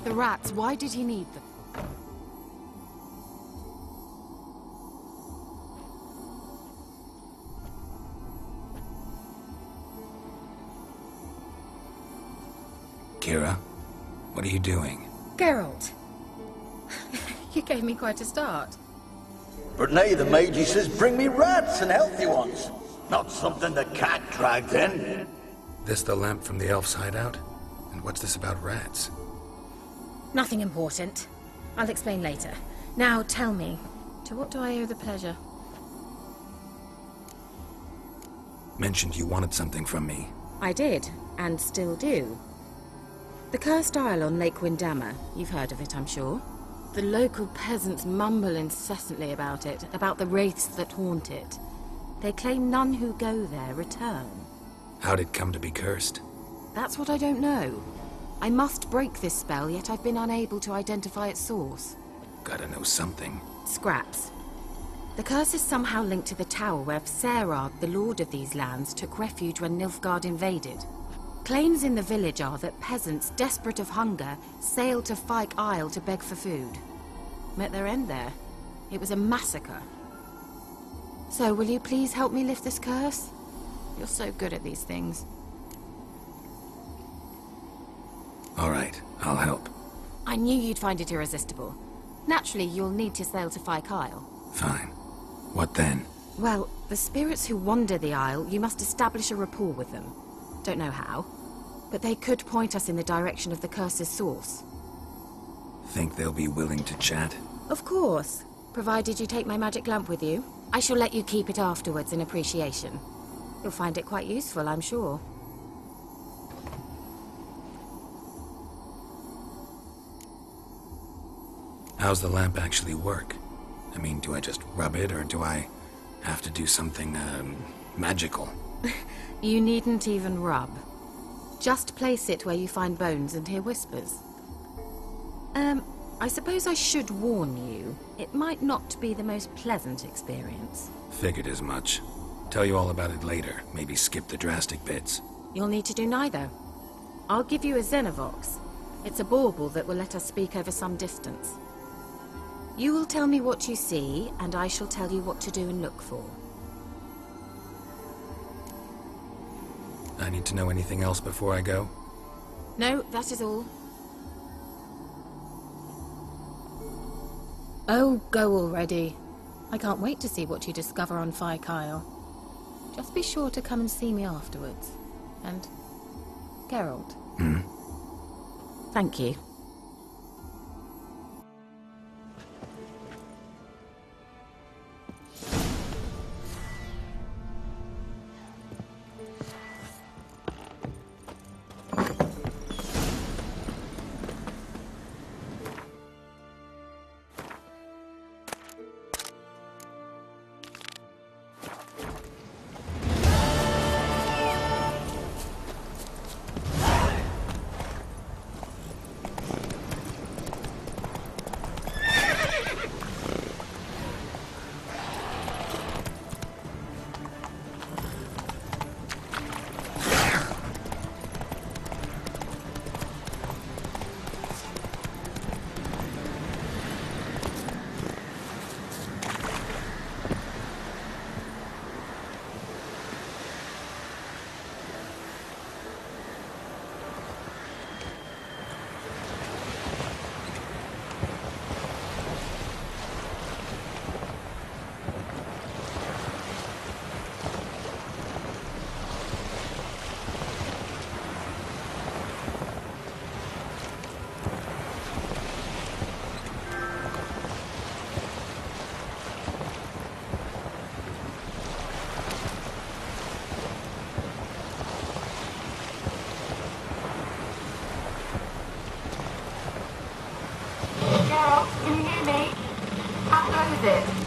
The rats, why did he need them? Kira, what are you doing? Geralt. You gave me quite a start. But now the mage says bring me rats and healthy ones. Not something the cat dragged in. This the lamp from the elf's hideout? And what's this about rats? Nothing important. I'll explain later. Now tell me, to what do I owe the pleasure? Mentioned you wanted something from me. I did, and still do. The cursed isle on Lake Windammer. You've heard of it, I'm sure. The local peasants mumble incessantly about it, about the wraiths that haunt it. They claim none who go there return. How'd it come to be cursed? That's what I don't know. I must break this spell, yet I've been unable to identify its source. Gotta know something. Scraps. The curse is somehow linked to the tower where Serard, the lord of these lands, took refuge when Nilfgaard invaded. Claims in the village are that peasants, desperate of hunger, sailed to Fyke Isle to beg for food. Met their end there. It was a massacre. So, will you please help me lift this curse? You're so good at these things. All right, I'll help. I knew you'd find it irresistible. Naturally, you'll need to sail to Fyke Isle. Fine. What then? Well, the spirits who wander the isle, you must establish a rapport with them. Don't know how, but they could point us in the direction of the curse's source. Think they'll be willing to chat? Of course, provided you take my magic lamp with you. I shall let you keep it afterwards in appreciation. You'll find it quite useful, I'm sure. How's the lamp actually work? I mean, do I just rub it, or do I have to do something, magical? You needn't even rub. Just place it where you find bones and hear whispers. I suppose I should warn you. It might not be the most pleasant experience. Figured as much. Tell you all about it later. Maybe skip the drastic bits. You'll need to do neither. I'll give you a Xenovox. It's a bauble that will let us speak over some distance. You will tell me what you see, and I shall tell you what to do and look for. I need to know anything else before I go? No, that is all. Oh, go already. I can't wait to see what you discover on Fyke Isle. Just be sure to come and see me afterwards. And... Geralt. Thank you.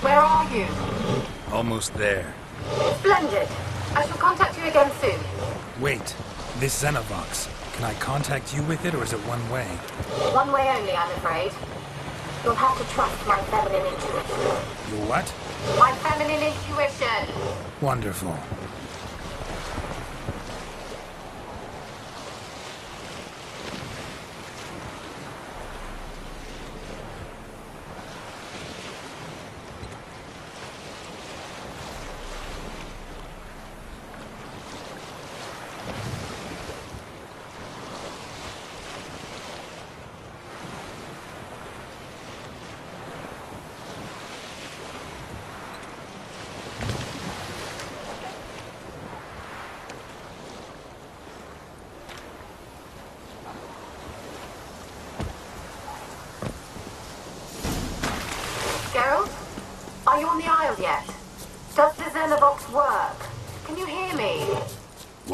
Where are you? Almost there. Splendid. I shall contact you again soon. Wait, this Xenovox. Can I contact you with it, or is it one way? One way only, I'm afraid. You'll have to trust my feminine intuition. Your what? My feminine intuition. Wonderful.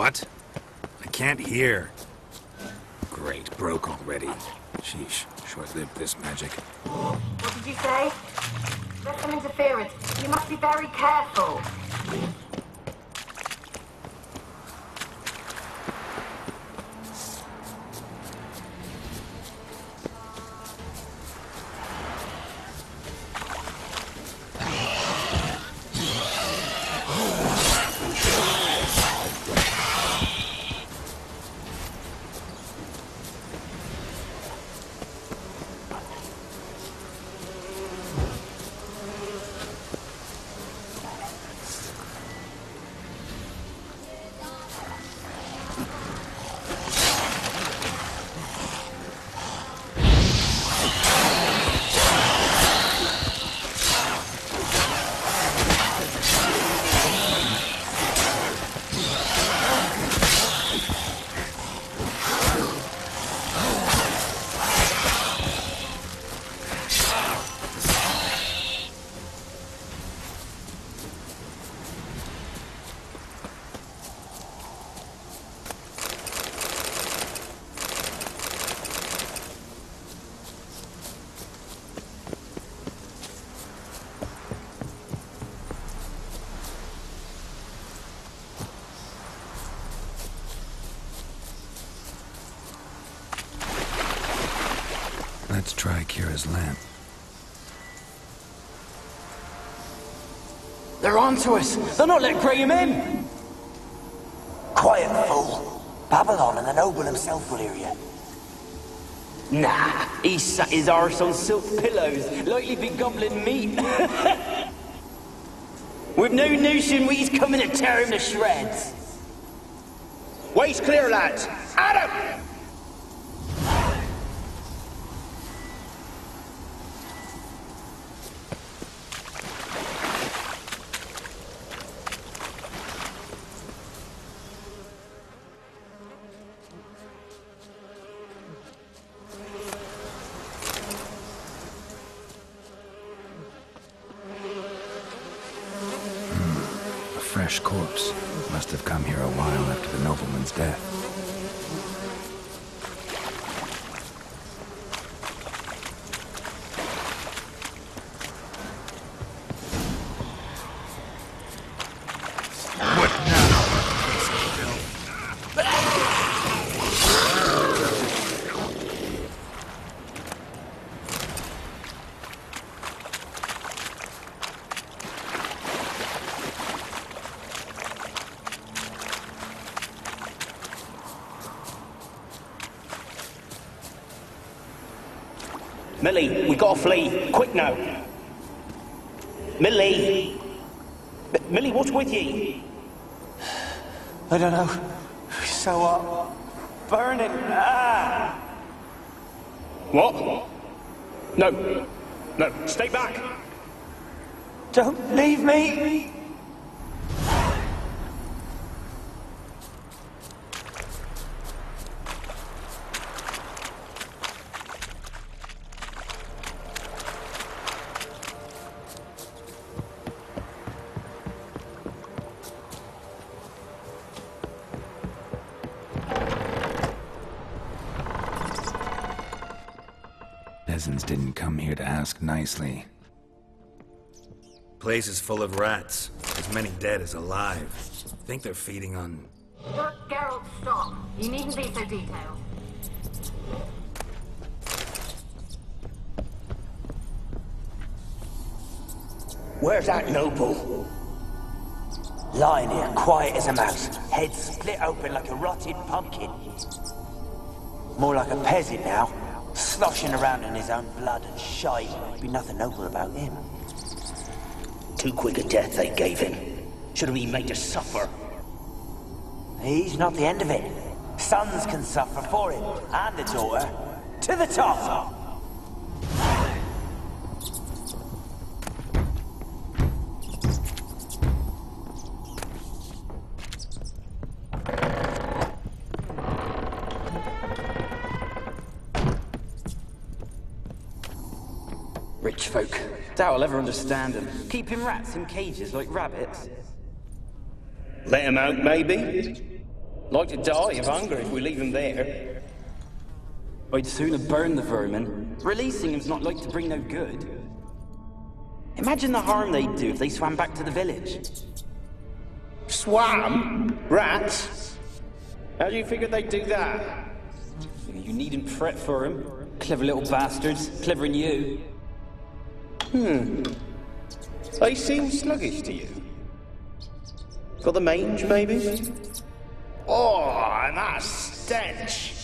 What? I can't hear. Great, broke already. Sheesh, short-lived this magic. What did you say? There's some interference. You must be very careful. Let's try Kira's lamp. They're onto us! They're not letting Graham in! Quiet, fool. Babylon and the noble himself will hear you. Nah, he sat his arse on silk pillows, likely be gobbling meat. With no notion we's coming to tear him to shreds. Way's clear, lads. Adam! A fresh corpse. Must have come here a while after the nobleman's death. Millie, we gotta flee. Quick now. Millie! Millie, what's with ye? I don't know. So what? Burning. Ah! What? No. No, stay back. Don't leave me! Peasants didn't come here to ask nicely. Place is full of rats. As many dead as alive. Think they're feeding on... Geralt, stop. You needn't be so detailed. Where's that noble? Lying here, quiet as a mouse, head split open like a rotted pumpkin. More like a peasant now, sloshing around in his own blood and shite. Be nothing noble about him. Too quick a death they gave him. Should have been made to suffer. He's not the end of it. Sons can suffer for him, and the daughter. To the top! Rich folk. Doubt I'll ever understand them. Keeping rats in cages like rabbits. Let him out, maybe? Like to die of hunger if we leave him there. I'd sooner burn the vermin. Releasing him's not like to bring no good. Imagine the harm they'd do if they swam back to the village. Swam? Rats? How do you figure they'd do that? You needn't fret for him. Clever little bastards. Clever than you. They seem sluggish to you. Got the mange, maybe? Oh, and that stench!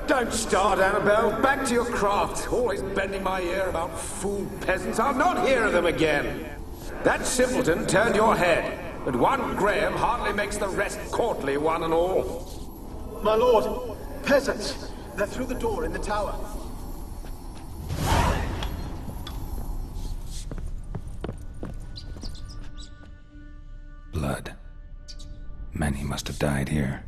Don't start, Annabelle. Back to your craft. Always bending my ear about fool peasants. I'll not hear of them again. That simpleton turned your head, but one Graham hardly makes the rest courtly, one and all. My lord, peasants. They're through the door in the tower. Blood. Many must have died here.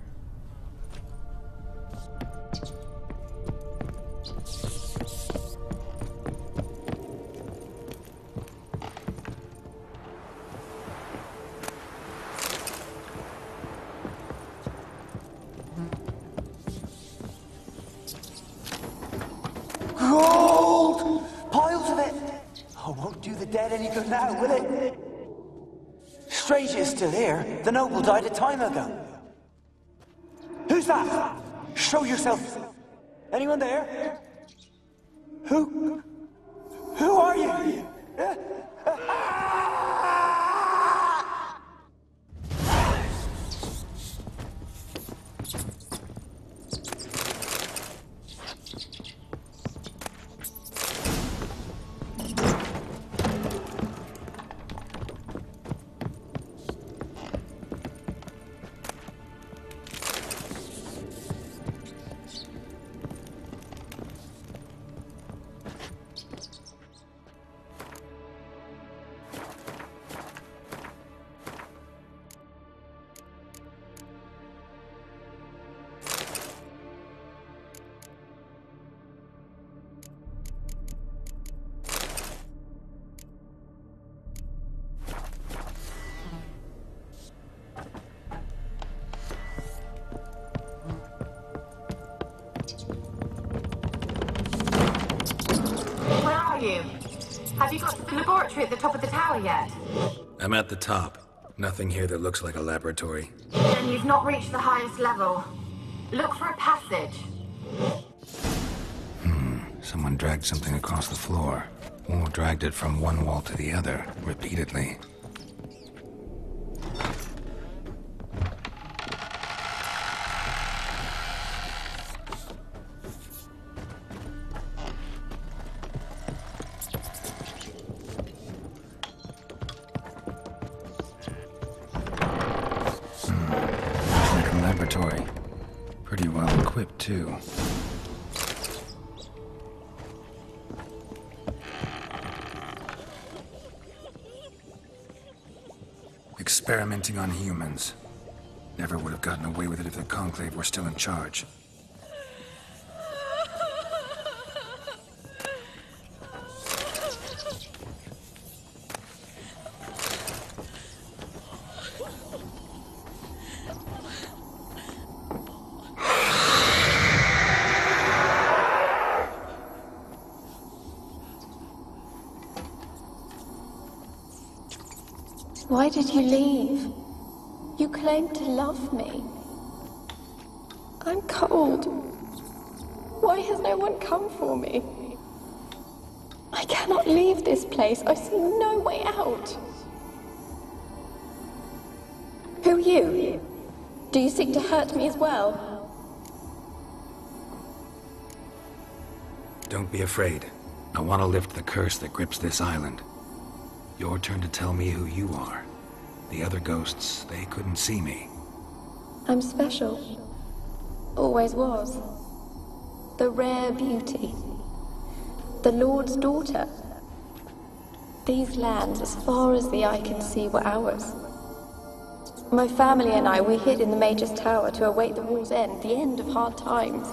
Gold! Piles of it! Oh, won't do the dead any good now, will it? Strange it's still here. The noble died a time ago. Who's that? Show yourself. Anyone there? Who are you? Have you got to the laboratory at the top of the tower yet? I'm at the top. Nothing here that looks like a laboratory. Then you've not reached the highest level. Look for a passage. Someone dragged something across the floor. Or dragged it from one wall to the other, repeatedly. Laboratory. Pretty well equipped, too. Experimenting on humans. Never would have gotten away with it if the Conclave were still in charge. Why did you leave? You claimed to love me. I'm cold. Why has no one come for me? I cannot leave this place. I see no way out. Who are you? Do you seek to hurt me as well? Don't be afraid. I want to lift the curse that grips this island. Your turn to tell me who you are. The other ghosts, they couldn't see me. I'm special. Always was. The rare beauty. The Lord's daughter. These lands, as far as the eye can see, were ours. My family and I, we hid in the Mage's Tower to await the war's end, the end of hard times.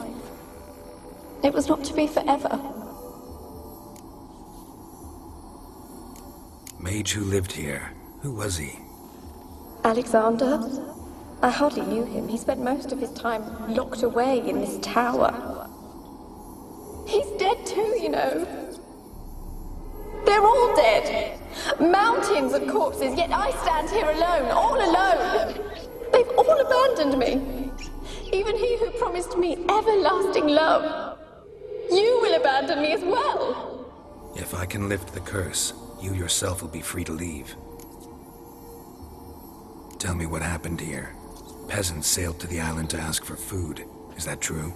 It was not to be forever. Mage who lived here. Who was he? Alexander? I hardly knew him. He spent most of his time locked away in this tower. He's dead too, you know. They're all dead. Mountains of corpses, yet I stand here alone, all alone. They've all abandoned me. Even he who promised me everlasting love. You will abandon me as well. If I can lift the curse, you yourself will be free to leave. Tell me what happened here. Peasants sailed to the island to ask for food. Is that true?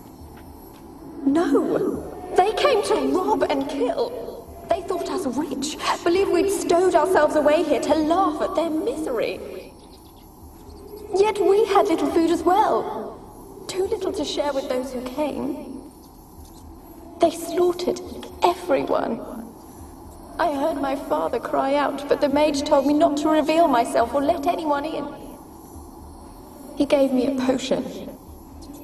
No. They came to rob and kill. They thought us rich, believed we'd stowed ourselves away here to laugh at their misery. Yet we had little food as well. Too little to share with those who came. They slaughtered everyone. I heard my father cry out, but the mage told me not to reveal myself or let anyone in. He gave me a potion.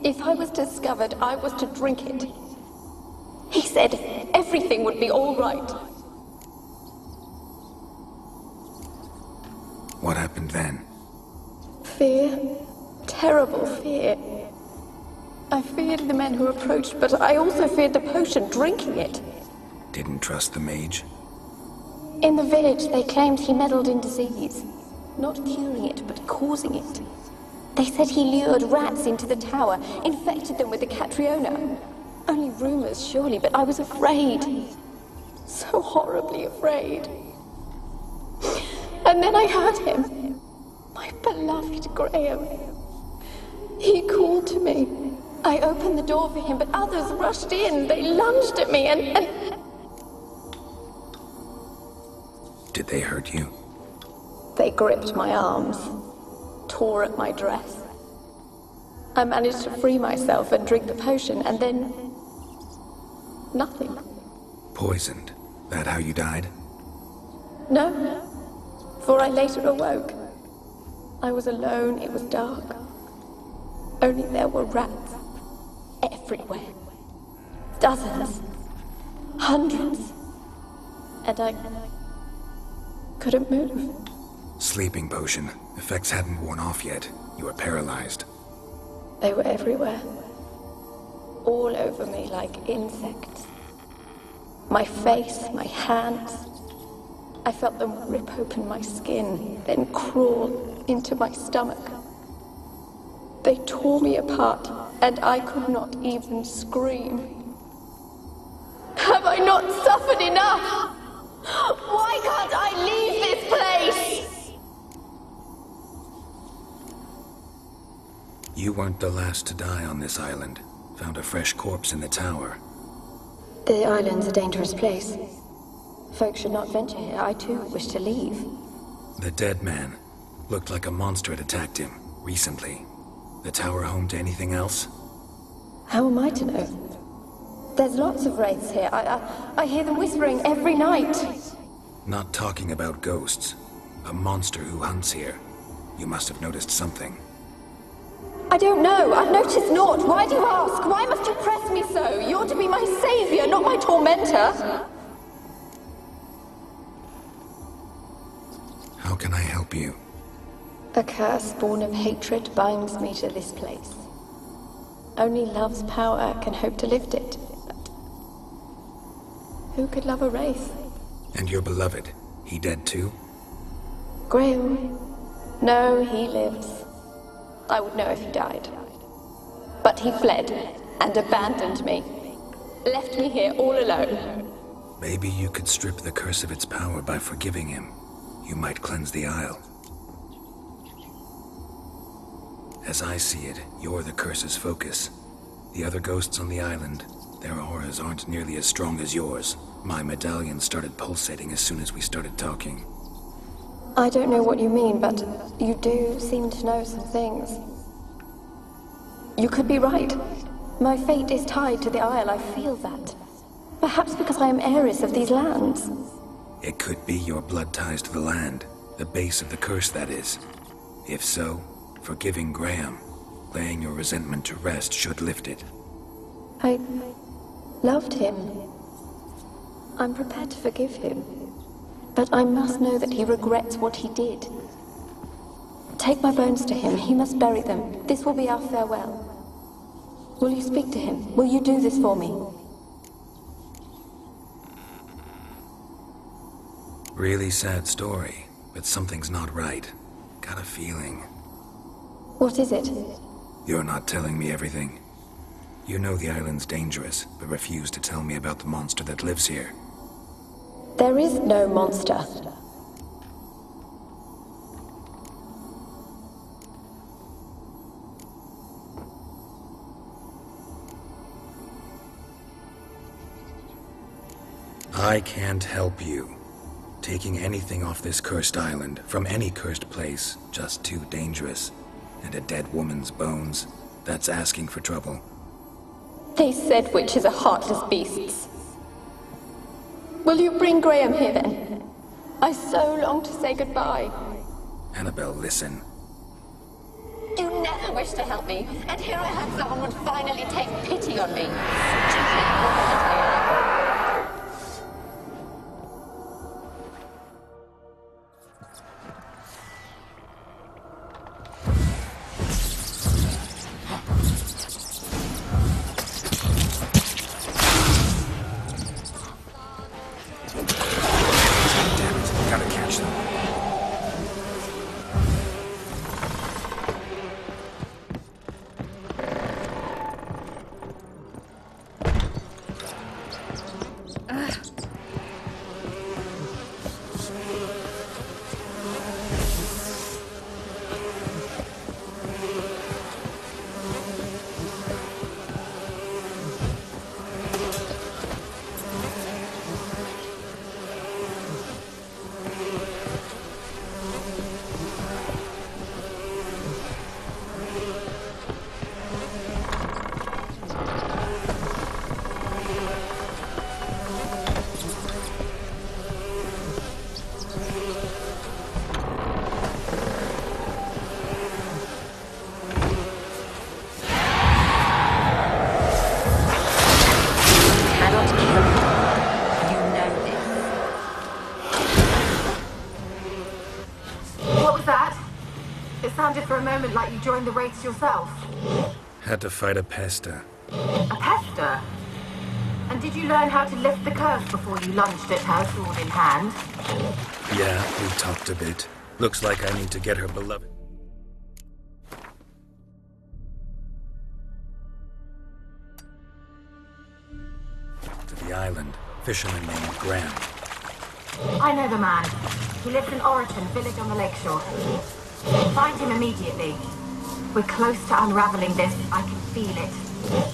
If I was discovered, I was to drink it. He said everything would be all right. What happened then? Fear. Terrible fear. I feared the men who approached, but I also feared the potion, drinking it. Didn't trust the mage? In the village, they claimed he meddled in disease. Not curing it, but causing it. They said he lured rats into the tower, infected them with the Catriona. Only rumors, surely, but I was afraid. So horribly afraid. And then I heard him. My beloved Graham. He called to me. I opened the door for him, but others rushed in. They lunged at me and... Did they hurt you? They gripped my arms, tore at my dress. I managed to free myself and drink the potion, and then... nothing. Poisoned? That how you died? No, for I later awoke. I was alone, it was dark. Only there were rats everywhere. Dozens. Hundreds. And I couldn't move. Sleeping potion. Effects hadn't worn off yet. You were paralyzed. They were everywhere. All over me like insects. My face, my hands. I felt them rip open my skin, then crawl into my stomach. They tore me apart, and I could not even scream. Have I not suffered enough? Why can't I leave this place? You weren't the last to die on this island. Found a fresh corpse in the tower. The island's a dangerous place. Folk should not venture here. I too wish to leave. The dead man. Looked like a monster had attacked him, recently. The tower home to anything else? How am I to know? There's lots of wraiths here. I hear them whispering every night. Not talking about ghosts. A monster who hunts here. You must have noticed something. I don't know. I've noticed naught. Why do you ask? Why must you press me so? You're to be my savior, not my tormentor. How can I help you? A curse born of hatred binds me to this place. Only love's power can hope to lift it. But who could love a wraith? And your beloved, he dead too? Graham? No, he lives. I would know if he died. But he fled and abandoned me. Left me here all alone. Maybe you could strip the curse of its power by forgiving him. You might cleanse the Isle. As I see it, you're the curse's focus. The other ghosts on the island, their auras aren't nearly as strong as yours. My medallion started pulsating as soon as we started talking. I don't know what you mean, but you do seem to know some things. You could be right. My fate is tied to the Isle, I feel that. Perhaps because I am heiress of these lands. It could be your blood ties to the land, the base of the curse, that is. If so, forgiving Graham, laying your resentment to rest should lift it. I loved him. I'm prepared to forgive him. But I must know that he regrets what he did. Take my bones to him. He must bury them. This will be our farewell. Will you speak to him? Will you do this for me? Really sad story, but something's not right. Got a feeling. What is it? You're not telling me everything. You know the island's dangerous, but refuse to tell me about the monster that lives here. There is no monster. I can't help you. Taking anything off this cursed island, from any cursed place, just too dangerous. And a dead woman's bones, that's asking for trouble. They said witches are heartless beasts. Will you bring Graham here then? I so long to say goodbye. Annabelle, listen. You never wished to help me, and here I had someone would finally take pity on me. For a moment like you joined the race yourself. Had to fight a pester. A pester? And did you learn how to lift the curse before you lunged at her, sword in hand? Yeah, we talked a bit. Looks like I need to get her beloved. To the island. Fisherman named Graham. I know the man. He lives in Oriton, village on the lakeshore. Find him immediately. We're close to unraveling this. I can feel it.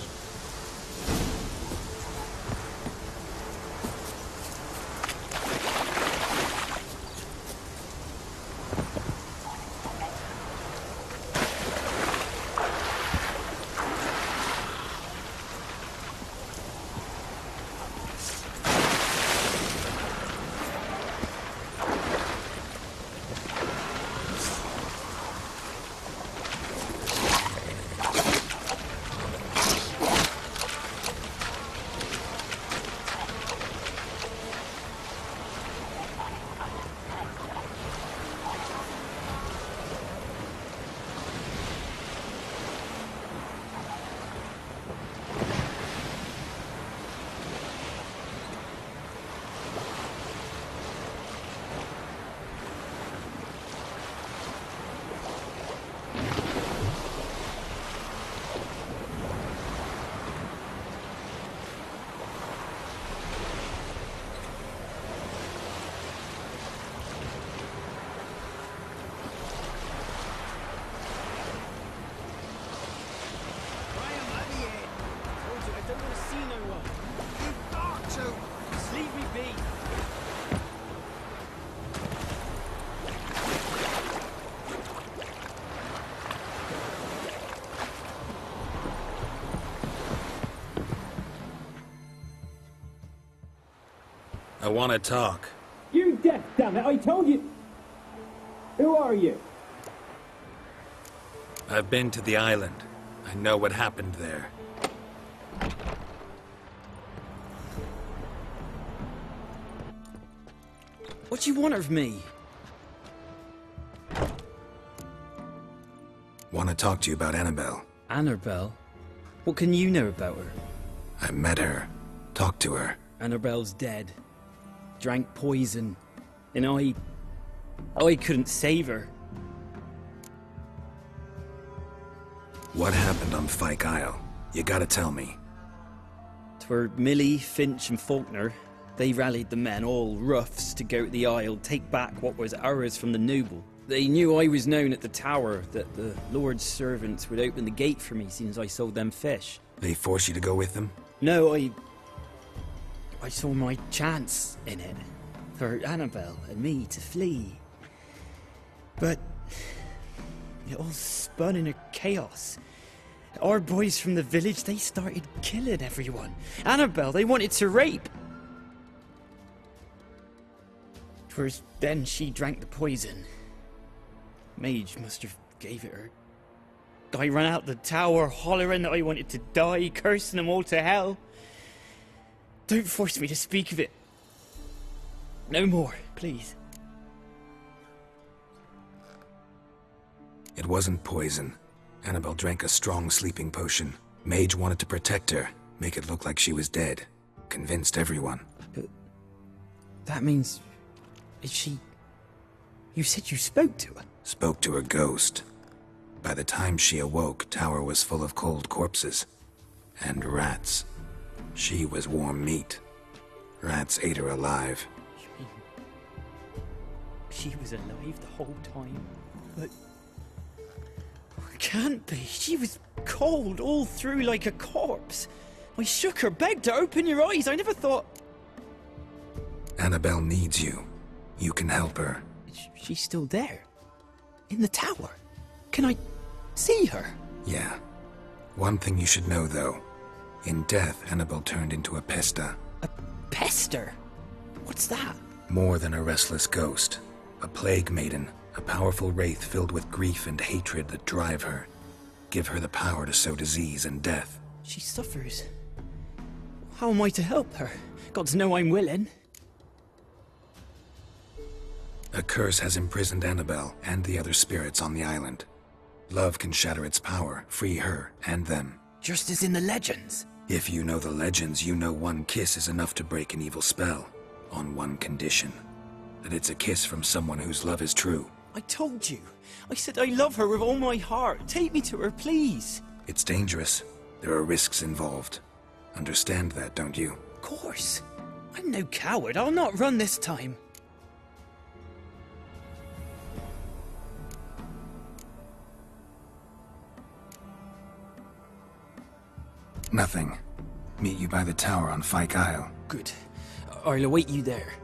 I want to talk. You damn it, I told you! Who are you? I've been to the island. I know what happened there. What do you want of me? Want to talk to you about Annabelle. Annabelle? What can you know about her? I met her. Talked to her. Annabelle's dead. Drank poison. And I couldn't save her. What happened on Fyke Isle? You gotta tell me. 'Twere Millie, Finch and Faulkner. They rallied the men, all roughs, to go to the Isle, take back what was ours from the noble. They knew I was known at the tower, that the Lord's servants would open the gate for me soon as I sold them fish. They forced you to go with them? No, I saw my chance in it. For Annabelle and me to flee. But it all spun in a chaos. Our boys from the village, they started killing everyone. Annabelle, they wanted to rape. 'Twas then she drank the poison. Mage must have gave it her. I ran out the tower hollering that I wanted to die, cursing them all to hell. Don't force me to speak of it. No more, please. It wasn't poison. Annabelle drank a strong sleeping potion. Mage wanted to protect her, make it look like she was dead. Convinced everyone. But that means... is she... You said you spoke to her? Spoke to her ghost. By the time she awoke, Tower was full of cold corpses. And rats. She was warm meat. Rats ate her alive. You mean... she was alive the whole time? But... it can't be. She was cold all through like a corpse. I shook her, begged her, open your eyes. I never thought... Annabelle needs you. You can help her. She's still there. In the tower. Can I see her? Yeah. One thing you should know, though. In death, Annabelle turned into a pesta. A pester? What's that? More than a restless ghost. A plague maiden. A powerful wraith filled with grief and hatred that drive her. Give her the power to sow disease and death. She suffers. How am I to help her? Gods know I'm willing. A curse has imprisoned Annabelle and the other spirits on the island. Love can shatter its power, free her and them. Just as in the legends. If you know the legends, you know one kiss is enough to break an evil spell. On one condition. That it's a kiss from someone whose love is true. I told you. I said I love her with all my heart. Take me to her, please. It's dangerous. There are risks involved. Understand that, don't you? Of course. I'm no coward. I'll not run this time. Nothing. Meet you by the tower on Fyke Isle. Good. I'll await you there.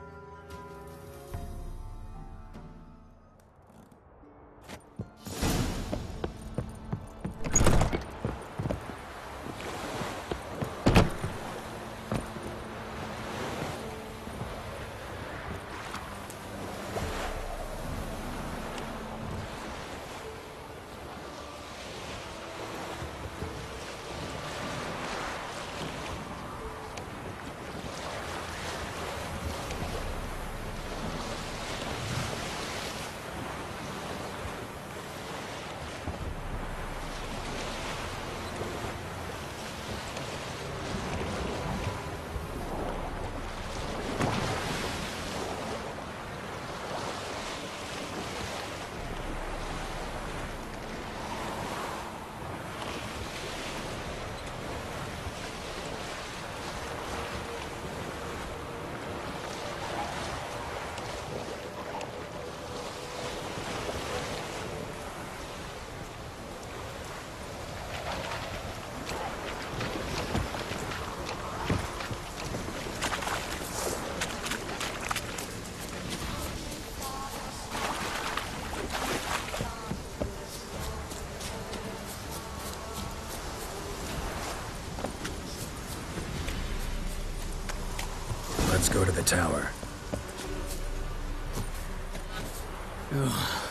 Last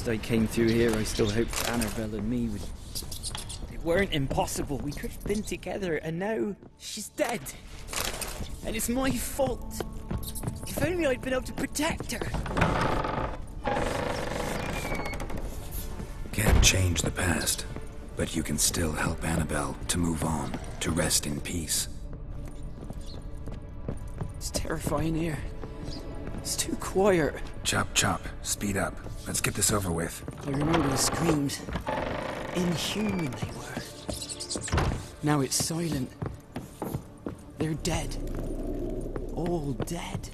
I came through here, I still hoped Annabelle and me would... It weren't impossible. We could have been together, and now she's dead. And it's my fault. If only I'd been able to protect her. Can't change the past, but you can still help Annabelle to move on, to rest in peace. It's terrifying here. It's too quiet. Chop, chop. Speed up. Let's get this over with. I remember the screams. Inhuman they were. Now it's silent. They're dead. All dead.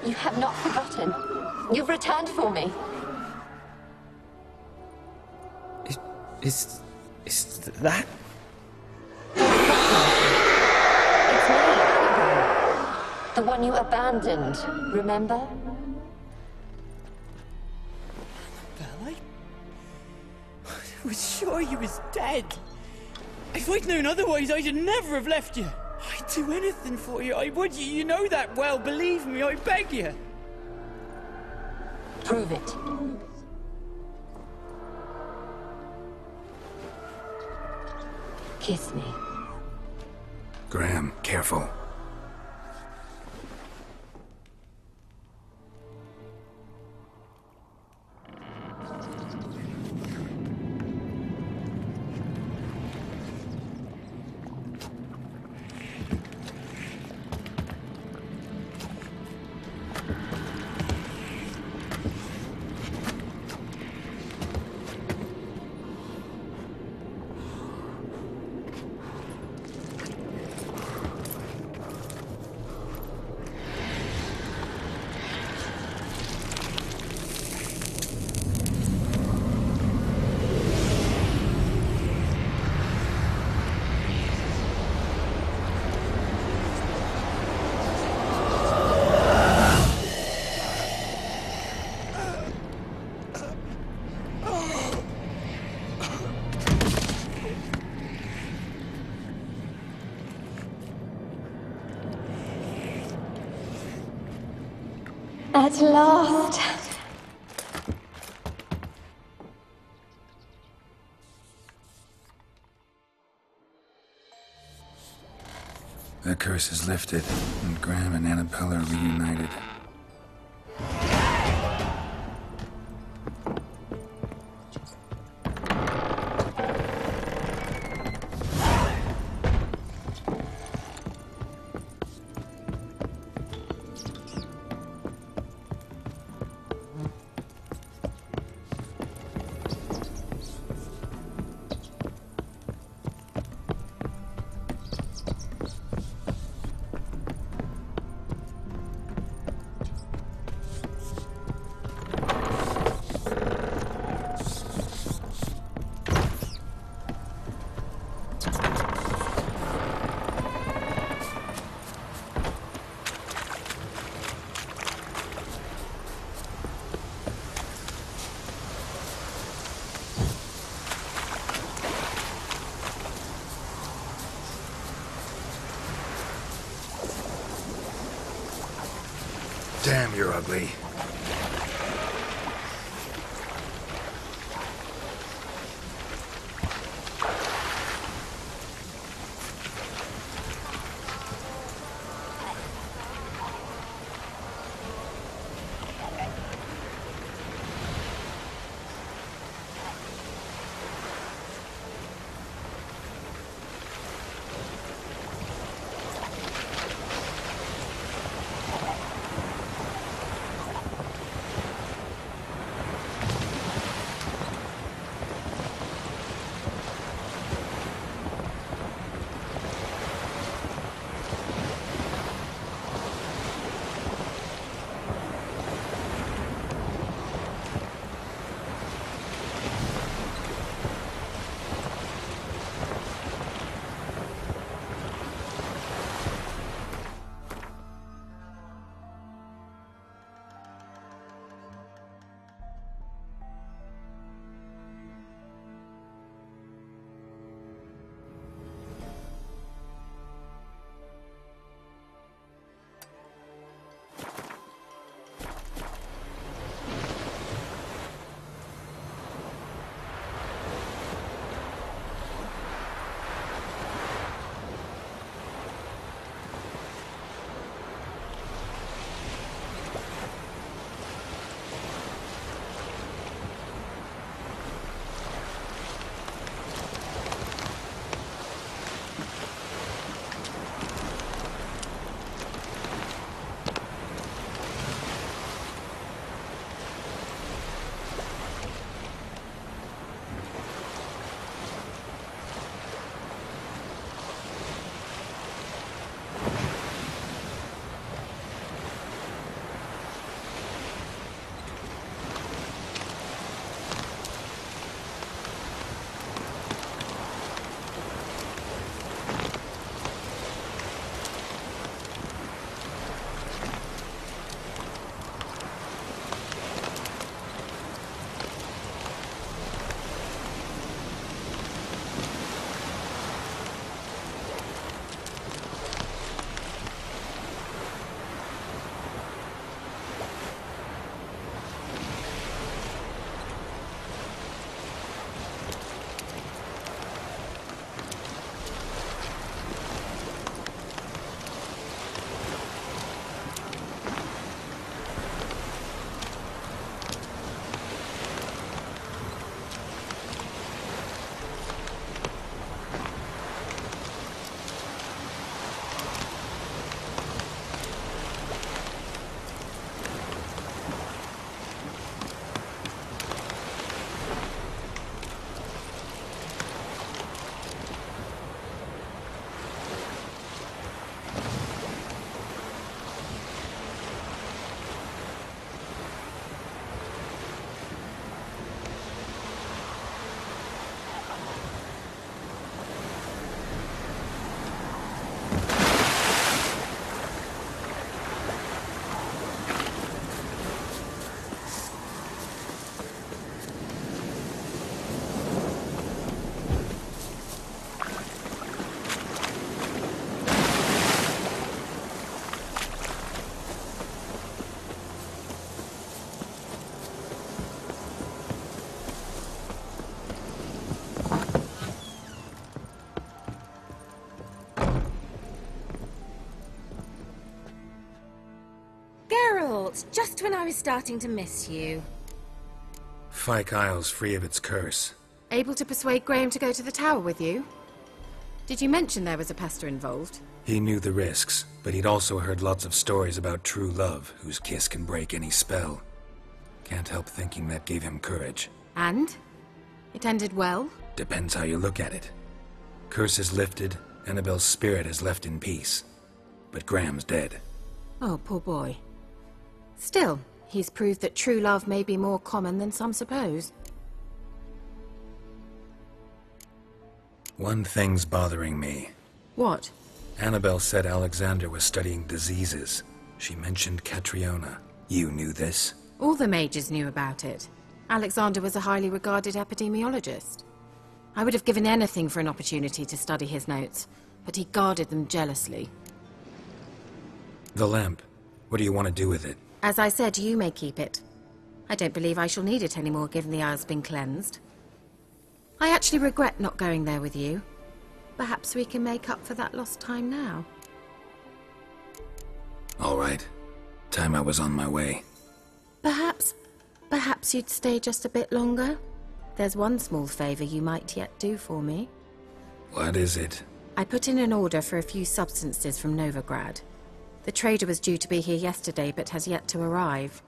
You have not forgotten. You've returned for me. Is that? It's me, Annabelle. The one you abandoned, remember? Annabelle, I was sure you was dead. If I'd known otherwise, I'd never have left you. I'd do anything for you. I would. You know that well. Believe me, I beg you. Prove it. Kiss me. Graham, careful. At last. The curse is lifted, and Graham and Annabelle are reunited. Damn, you're ugly. What? Just when I was starting to miss you. Fyke Isle's free of its curse. Able to persuade Graham to go to the tower with you? Did you mention there was a pester involved? He knew the risks, but he'd also heard lots of stories about true love, whose kiss can break any spell. Can't help thinking that gave him courage. And? It ended well? Depends how you look at it. Curse is lifted, Annabelle's spirit is left in peace. But Graham's dead. Oh, poor boy. Still, he's proved that true love may be more common than some suppose. One thing's bothering me. What? Annabelle said Alexander was studying diseases. She mentioned Catriona. You knew this? All the mages knew about it. Alexander was a highly regarded epidemiologist. I would have given anything for an opportunity to study his notes, but he guarded them jealously. The lamp. What do you want to do with it? As I said, you may keep it. I don't believe I shall need it anymore, given the Isle's been cleansed. I actually regret not going there with you. Perhaps we can make up for that lost time now. All right. Time I was on my way. Perhaps you'd stay just a bit longer? There's one small favor you might yet do for me. What is it? I put in an order for a few substances from Novigrad. The trader was due to be here yesterday, but has yet to arrive.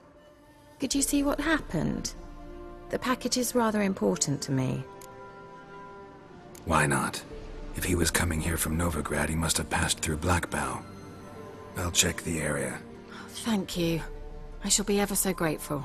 Could you see what happened? The package is rather important to me. Why not? If he was coming here from Novigrad, he must have passed through Blackbow. I'll check the area. Thank you. I shall be ever so grateful.